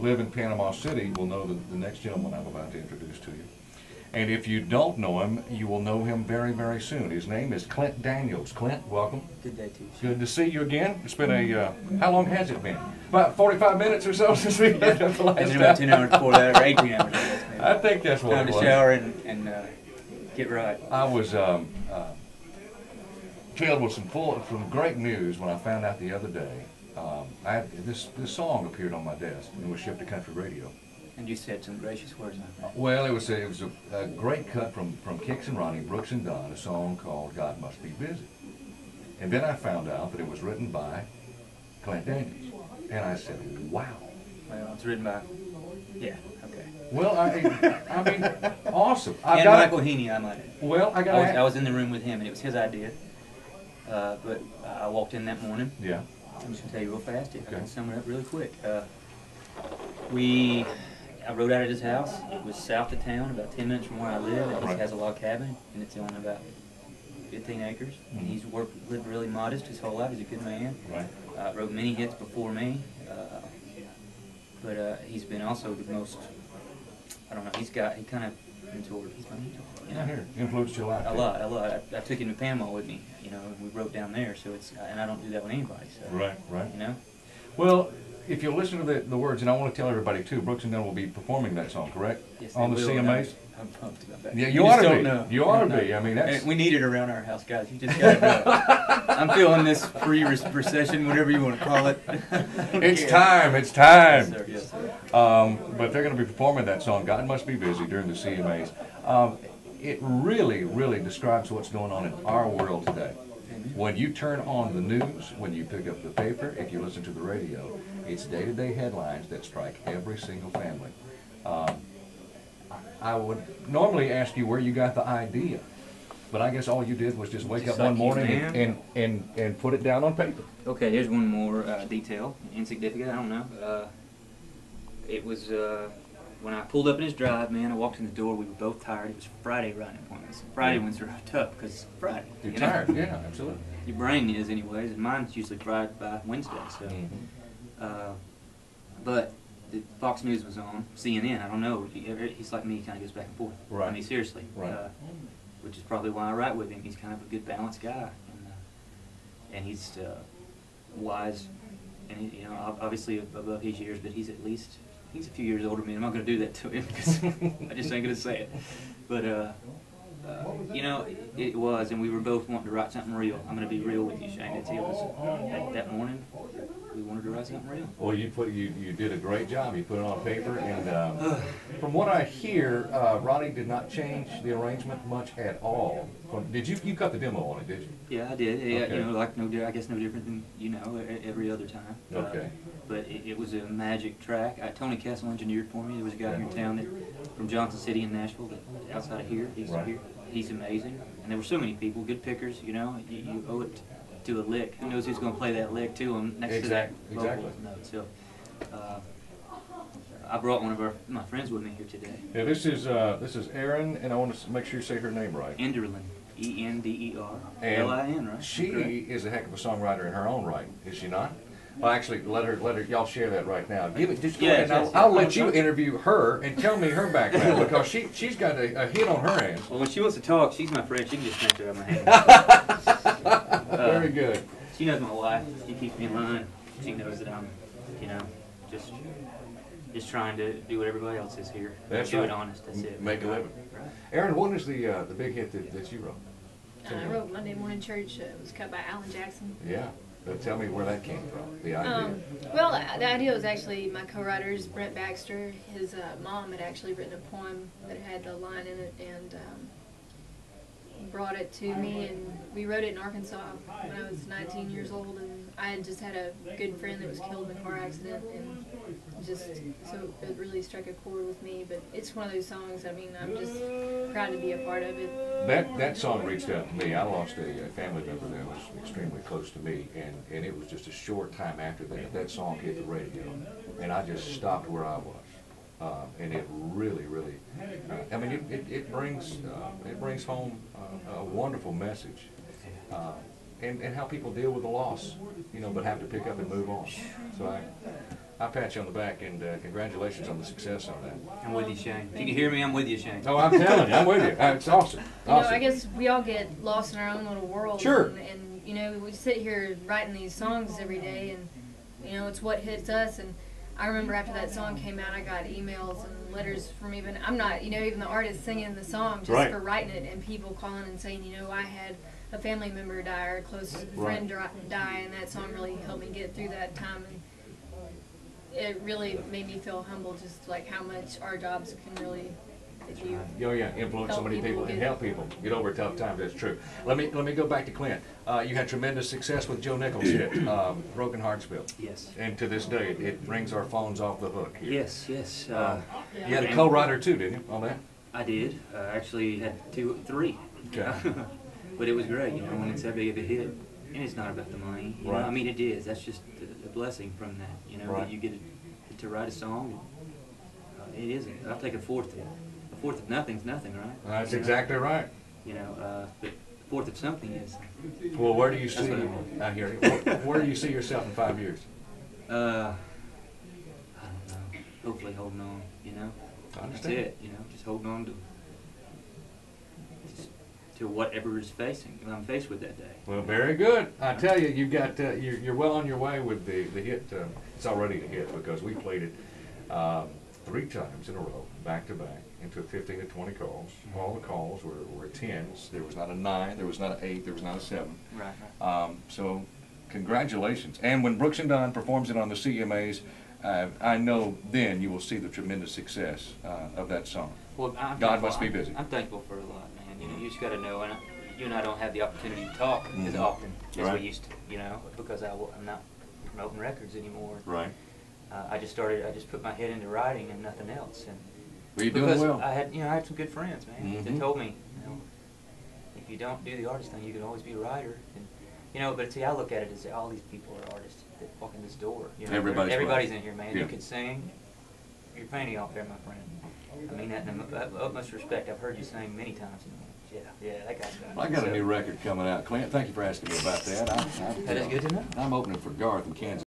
live in Panama City will know the next gentleman I'm about to introduce to you. And if you don't know him, you will know him very, very soon. His name is Clint Daniels. Clint, welcome. Good day to you. Good to see you again. It's been a, how long has it been? About 45 minutes or so since we had the last time. It's been about 10 hours before that, or 18 hours. I think that's what Time it to was. shower and get right. I was filled with some great news when I found out the other day. I had, this song appeared on my desk and was shipped to country radio. And you said some gracious words on that. Well, it was a great cut from Kix and Ronnie, Brooks and Dunn, a song called God Must Be Busy. And then I found out that it was written by Clint Daniels. And I said, wow. Well, it's written by, yeah, okay. Well, I mean, awesome. And Michael Heaney, I might add. Well, I was in the room with him, and it was his idea. But I walked in that morning. Yeah. I'm just going to tell you real fast. I Okay. can sum it up really quick. I rode out at his house. It was south of town, about 10 minutes from where I live. It just has a log cabin, and it's on about 15 acres. And he's lived really modest his whole life. He's a good man. Right. Wrote many hits before me. But he's been also the most, I don't know, he kind of mentored. He's my mentor. You know? Here, influenced your life. A lot. I took him to Panama with me, you know, and we wrote down there, so it's, and I don't do that with anybody, so. Right. You know? Well, if you listen to the words, and I want to tell everybody too, Brooks and Dunn will be performing that song, correct? Yes, on the will. CMAs? I'm pumped about that. Yeah, you ought to be. Know. You ought to be. I mean, that's... We need it around our house, guys. You just got to know. I'm feeling this free recession, whatever you want to call it. It's time. It's time. Yes, sir. Yes, sir. But they're going to be performing that song, God Must Be Busy, during the CMAs. It really, really describes what's going on in our world today. When you turn on the news, when you pick up the paper, if you listen to the radio, it's day-to-day headlines that strike every single family. I would normally ask you where you got the idea, but I guess all you did was just wake up one morning and put it down on paper. Okay, here's one more detail, insignificant, I don't know. It was when I pulled up in his drive, man, I walked in the door, we were both tired. It was Friday riding appointments. Friday ones are tough because it's Friday. You're tired, yeah, absolutely. Your brain is anyways, and mine's usually fried by Wednesday, so. But the Fox News was on, CNN, I don't know, he's like me, he kind of goes back and forth. Right. I mean, seriously. Right. Which is probably why I write with him. He's kind of a good, balanced guy. And he's wise, and he, you know, obviously above his years, but he's a few years older than me. I'm not going to do that to him because I just ain't going to say it. But, you know, it was, and we were both wanting to write something real. I'm going to be real with you, Shane. It was that morning, we wanted to write something real. Well, you did a great job. You put it on paper, and from what I hear, Ronnie did not change the arrangement much at all. Did you cut the demo on it? Did you? Yeah, I did. Yeah, Okay. you know, like I guess no different than every other time. Okay. But it was a magic track. Tony Kessel engineered for me. There was a guy here in town from Johnson City in Nashville, that outside of here. He's Right. here. He's amazing. And there were so many people, good pickers. You know, you owe it to a lick. Who knows who's going to play that lick to him next to that vocal note? So I brought one of my friends with me here today. Yeah, this is Erin, and I want to make sure you say her name right. Enderlin, Enderlin, right? She is a heck of a songwriter in her own right, is she not? Well, actually, let her. Y'all share that right now. Give it. Just go ahead. I'll let you interview her and tell me her background because she's got a hit on her hands. Well, when she wants to talk, she's my friend. She can just snatch her out of my hand. Very good. She knows my wife. She keeps me in line. She knows that I'm, you know, just trying to do what everybody else is here. That's do right. it honest. That's it. Make a living. Right. Erin, what is the big hit that you wrote? I wrote Monday Morning Church. It was cut by Alan Jackson. Yeah. Tell me where that came from, the idea. Well, the idea was actually my co-writer's Brent Baxter. His mom had actually written a poem that had the line in it and brought it to me, and we wrote it in Arkansas when I was 19 years old, and I had just had a good friend that was killed in a car accident, and just, so it really struck a chord with me. But it's one of those songs, I mean, I'm just proud to be a part of it. That song reached out to me. I lost a family member that was extremely close to me, and it was just a short time after that song hit the radio, and I just stopped where I was. And it really, really, I mean, it brings home a wonderful message, and how people deal with the loss, you know, but have to pick up and move on. So I pat you on the back, and congratulations on the success on that. I'm with you, Shane. If you can hear me, I'm with you, Shane. Oh, I'm telling you, I'm with you. It's awesome. You know, Awesome. I guess we all get lost in our own little world. Sure. And you know, we sit here writing these songs every day, and you know, it's what hits us. And I remember after that song came out, I got emails and letters from I'm not, you know, even the artist singing the song just Right. for writing it, and people calling and saying, you know, I had a family member die or a close friend die, and that song really helped me get through that time. And it really made me feel humble, just like how much our jobs can really, if you Oh yeah, influence so help many people and help people get over tough times. That's true. Let me go back to Clint. You had tremendous success with Joe Nichols' hit, "Broken Heartsville," Yes. and to this day, it rings our phones off the hook. Here. Yes, yes. You had a co-writer too, didn't you, on that? I did. Actually had three. Okay. But it was great, you know, when it's that big of a hit. And it's not about the money. You know? Right. I mean, it is. That's just a blessing from that, you know, Right. that you get to write a song. It isn't. I'll take a fourth of nothing's nothing, right? That's You know? exactly right. You know, but a fourth of something is. Well, where do you see? That's what I mean. I hear you. Where do you see yourself in 5 years? I don't know. Hopefully holding on, you know. I That's understand. it, you know, just holding on to whatever is I'm faced with that day. Well, very good. I tell you, you've got you're well on your way with the hit. It's already a hit because we played it 3 times in a row, back to back, and took 15 to 20 calls. All the calls were 10s. There was not a 9. There was not an 8. There was not a 7. Right. So, congratulations. And when Brooks and Dunn performs it on the CMAs, I know then you will see the tremendous success of that song. Well, God must be busy. I'm thankful for a lot, man. You know, you just got to know, and you and I don't have the opportunity to talk as often as Right. we used to, you know, because I'm not promoting records anymore. Right. I just put my head into writing and nothing else. And Well, you're doing because well. I had some good friends, man. They Mhm. told me, you know, if you don't do the artist thing, you can always be a writer. And you know, but see, I look at it as all these people are artists that walk in this door. You know, everybody's in here, man. Yeah. You can sing. You're painting out there, my friend. I mean that in the utmost respect. I've heard you sing many times. And yeah, that guy's got it. Well, I got a So, new record coming out. Clint, thank you for asking me about that. That is good to know. I'm opening for Garth in Kansas